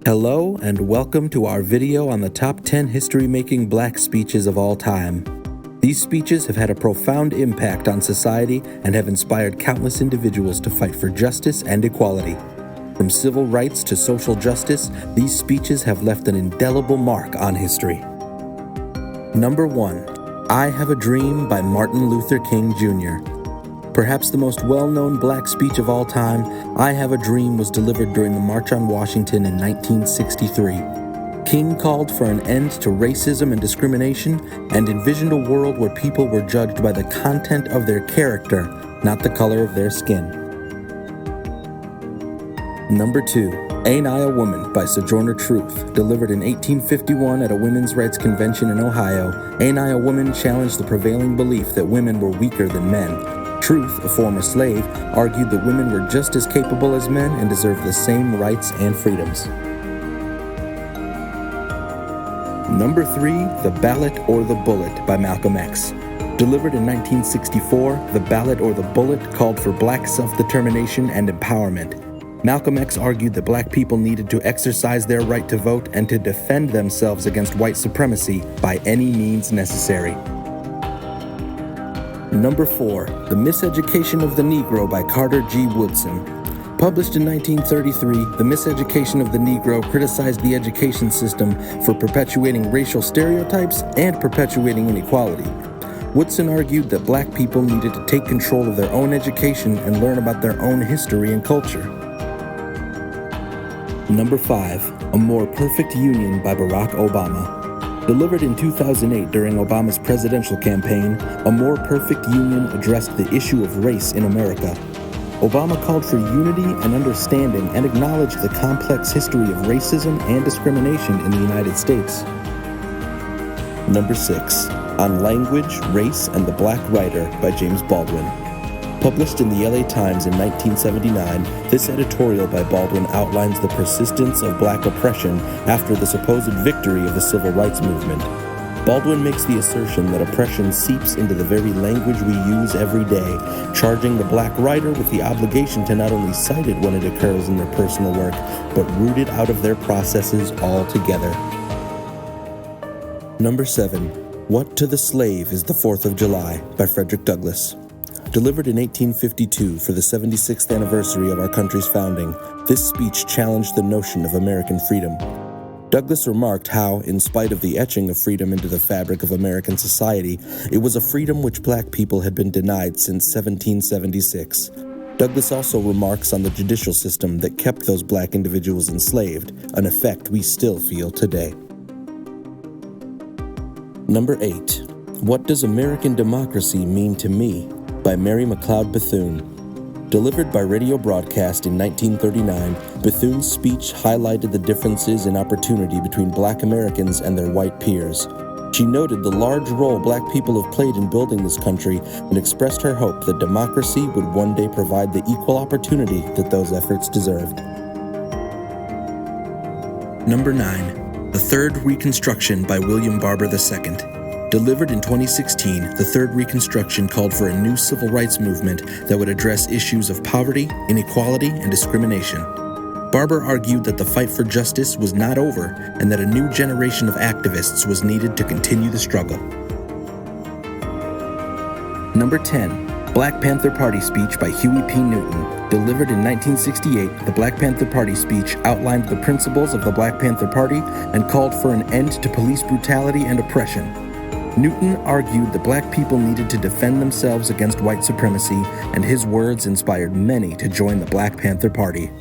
Hello and welcome to our video on the top 10 history-making black speeches of all time. These speeches have had a profound impact on society and have inspired countless individuals to fight for justice and equality. From civil rights to social justice, these speeches have left an indelible mark on history. Number 1. I Have a Dream by Martin Luther King Jr. Perhaps the most well-known black speech of all time, I Have a Dream was delivered during the March on Washington in 1963. King called for an end to racism and discrimination and envisioned a world where people were judged by the content of their character, not the color of their skin. Number 2. Ain't I a Woman by Sojourner Truth, delivered in 1851 at a women's rights convention in Ohio. Ain't I a Woman challenged the prevailing belief that women were weaker than men. Truth, a former slave, argued that women were just as capable as men and deserved the same rights and freedoms. Number 3, The Ballot or the Bullet by Malcolm X. Delivered in 1964, The Ballot or the Bullet called for black self-determination and empowerment. Malcolm X argued that black people needed to exercise their right to vote and to defend themselves against white supremacy by any means necessary. Number 4, The Miseducation of the Negro by Carter G. Woodson. Published in 1933, The Miseducation of the Negro criticized the education system for perpetuating racial stereotypes and perpetuating inequality. Woodson argued that black people needed to take control of their own education and learn about their own history and culture. Number 5, A More Perfect Union by Barack Obama. Delivered in 2008 during Obama's presidential campaign, A More Perfect Union addressed the issue of race in America. Obama called for unity and understanding and acknowledged the complex history of racism and discrimination in the United States. Number 6, On Language, Race, and the Black Writer by James Baldwin. Published in the LA Times in 1979, this editorial by Baldwin outlines the persistence of black oppression after the supposed victory of the civil rights movement. Baldwin makes the assertion that oppression seeps into the very language we use every day, charging the black writer with the obligation to not only cite it when it occurs in their personal work, but root it out of their processes altogether. Number 7, What to the Slave is the 4th of July by Frederick Douglass. Delivered in 1852 for the 76th anniversary of our country's founding, this speech challenged the notion of American freedom. Douglass remarked how, in spite of the etching of freedom into the fabric of American society, it was a freedom which black people had been denied since 1776. Douglass also remarks on the judicial system that kept those black individuals enslaved, an effect we still feel today. Number 8, What Does American Democracy Mean to Me? By Mary McLeod Bethune. Delivered by radio broadcast in 1939, Bethune's speech highlighted the differences in opportunity between black Americans and their white peers. She noted the large role black people have played in building this country and expressed her hope that democracy would one day provide the equal opportunity that those efforts deserved. Number 9, The Third Reconstruction by William Barber II. Delivered in 2016, the Third Reconstruction called for a new civil rights movement that would address issues of poverty, inequality, and discrimination. Barber argued that the fight for justice was not over and that a new generation of activists was needed to continue the struggle. Number 10, Black Panther Party Speech by Huey P. Newton. Delivered in 1968, the Black Panther Party speech outlined the principles of the Black Panther Party and called for an end to police brutality and oppression. Newton argued that black people needed to defend themselves against white supremacy, and his words inspired many to join the Black Panther Party.